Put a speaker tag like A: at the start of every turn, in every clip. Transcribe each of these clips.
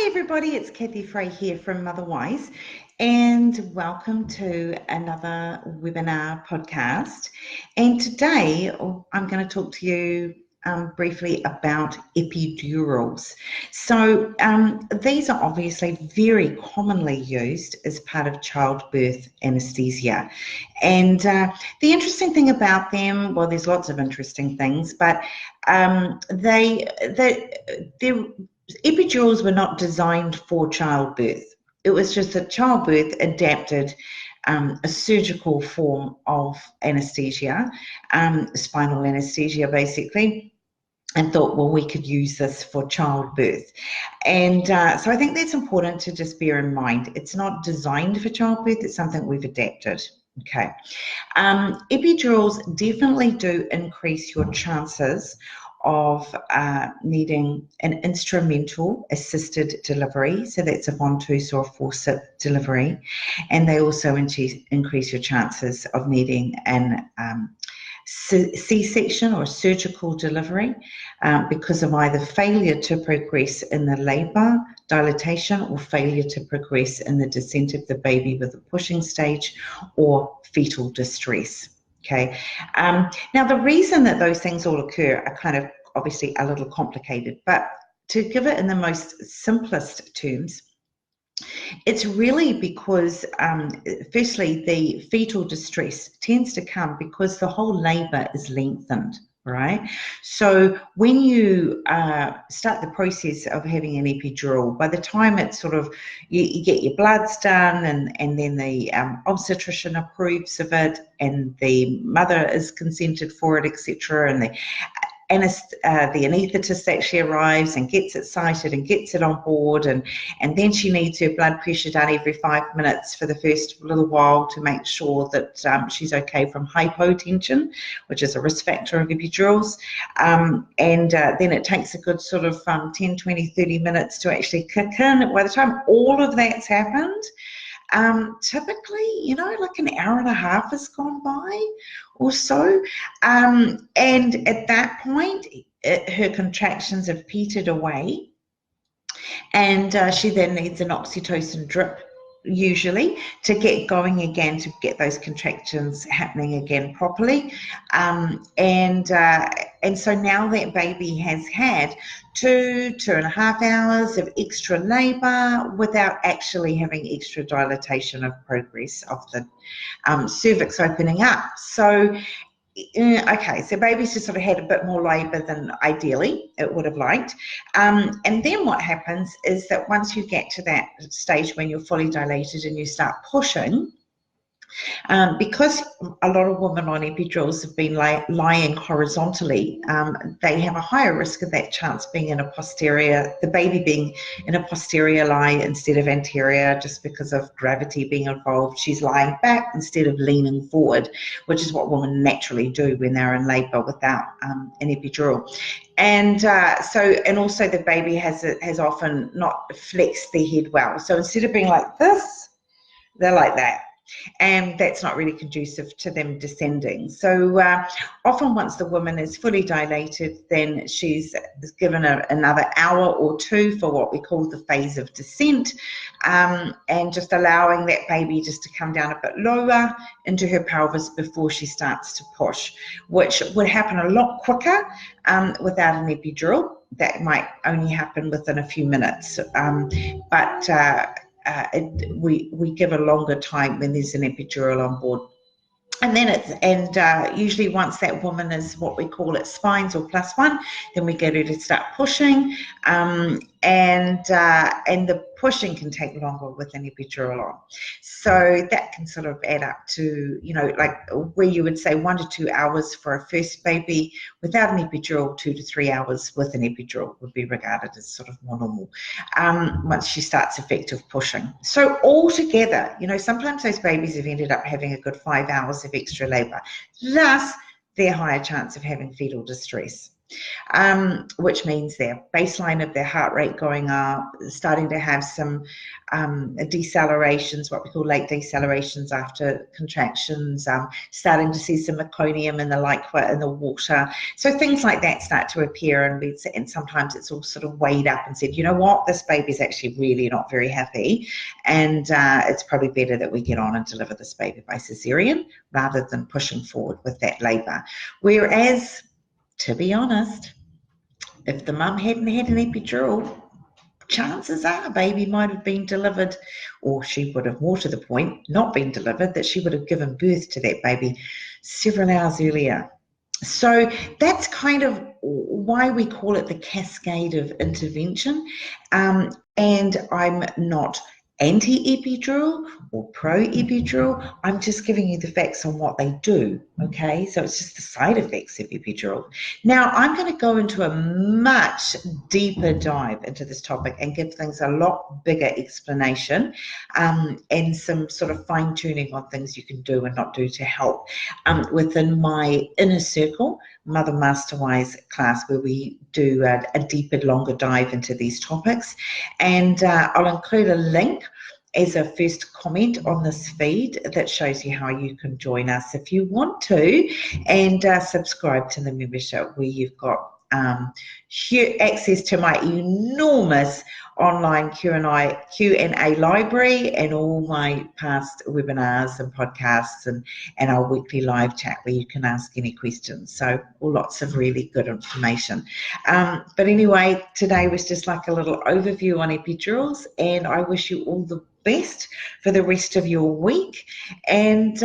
A: everybody, it's Kathy Fray here from MotherWise, and welcome to another webinar podcast. And today I'm going to talk to you briefly about epidurals. So these are obviously very commonly used as part of childbirth anesthesia. And the interesting thing about them, well, there's lots of interesting things, but they're epidurals were not designed for childbirth. It was just that childbirth adapted a surgical form of anesthesia, spinal anesthesia basically, and thought, well, we could use this for childbirth. And so I think that's important to just bear in mind. It's not designed for childbirth, it's something we've adapted. Okay. Epidurals definitely do increase your chances of needing an instrumental assisted delivery, so that's a ventouse or a forceps delivery, and they also increase your chances of needing an C-section or surgical delivery because of either failure to progress in the labour, dilatation, or failure to progress in the descent of the baby with a pushing stage or fetal distress. Okay. Now, the reason that those things all occur are kind of obviously a little complicated, but to give it in the most simplest terms, it's really because, firstly, the fetal distress tends to come because the whole labour is lengthened, right? So when you start the process of having an epidural, by the time it's sort of, you get your bloods done and then the obstetrician approves of it and the mother is consented for it, etc., and the anaesthetist actually arrives and gets it sighted and gets it on board, and then she needs her blood pressure done every 5 minutes for the first little while to make sure that she's okay from hypotension, which is a risk factor of epidurals, and then it takes a good sort of 10, 20, 30 minutes to actually kick in. By the time all of that's happened, typically, like an hour and a half has gone by or so. And at that point, her contractions have petered away, and she then needs an oxytocin drip, usually, to get going again, to get those contractions happening again properly. And so now that baby has had 2.5 hours of extra labour without actually having extra dilatation of progress of the cervix opening up. So okay, so baby's just sort of had a bit more labour than ideally it would have liked. And then what happens is that once you get to that stage when you're fully dilated and you start pushing, because a lot of women on epidurals have been lying horizontally, they have a higher risk of that chance being in a posterior, the baby being in a posterior lie instead of anterior, just because of gravity being involved. She's lying back instead of leaning forward, which is what women naturally do when they're in labour without an epidural. And and also the baby has often not flexed their head well. So instead of being like this, they're like that. And that's not really conducive to them descending. So often once the woman is fully dilated, then she's given another hour or two for what we call the phase of descent, and just allowing that baby just to come down a bit lower into her pelvis before she starts to push, which would happen a lot quicker without an epidural. That might only happen within a few minutes, we give a longer time when there's an epidural on board. And then usually once that woman is what we call it spines or +1, then we get her to start pushing, and the pushing can take longer with an epidural on. So that can sort of add up to, like where you would say 1 to 2 hours for a first baby without an epidural, 2 to 3 hours with an epidural would be regarded as sort of more normal once she starts effective pushing. So altogether, sometimes those babies have ended up having a good 5 hours of extra labour, thus their higher chance of having fetal distress. which means their baseline of their heart rate going up, starting to have some decelerations, what we call late decelerations after contractions, starting to see some meconium in the liquid in the water. So things like that start to appear, and sometimes it's all sort of weighed up and said, you know what, this baby's actually really not very happy, and it's probably better that we get on and deliver this baby by cesarean rather than pushing forward with that labour. Whereas, to be honest, if the mum hadn't had an epidural, chances are baby might have been delivered, or she would have, more to the point, not been delivered, that she would have given birth to that baby several hours earlier. So that's kind of why we call it the cascade of intervention. And I'm not anti-epidural or pro-epidural. I'm just giving you the facts on what they do, okay? So it's just the side effects of epidural. Now, I'm going to go into a much deeper dive into this topic and give things a lot bigger explanation, and some sort of fine-tuning on things you can do and not do to help within my inner circle Mother MasterWise class, where we do a deeper, longer dive into these topics. And I'll include a link as a first comment on this feed that shows you how you can join us if you want to, and subscribe to the membership, where you've got access to my enormous online Q&A library and all my past webinars and podcasts, and our weekly live chat where you can ask any questions. So lots of really good information. But anyway, today was just like a little overview on epidurals, and I wish you all the best for the rest of your week, and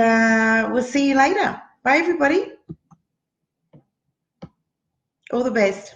A: we'll see you later. Bye everybody. All the best.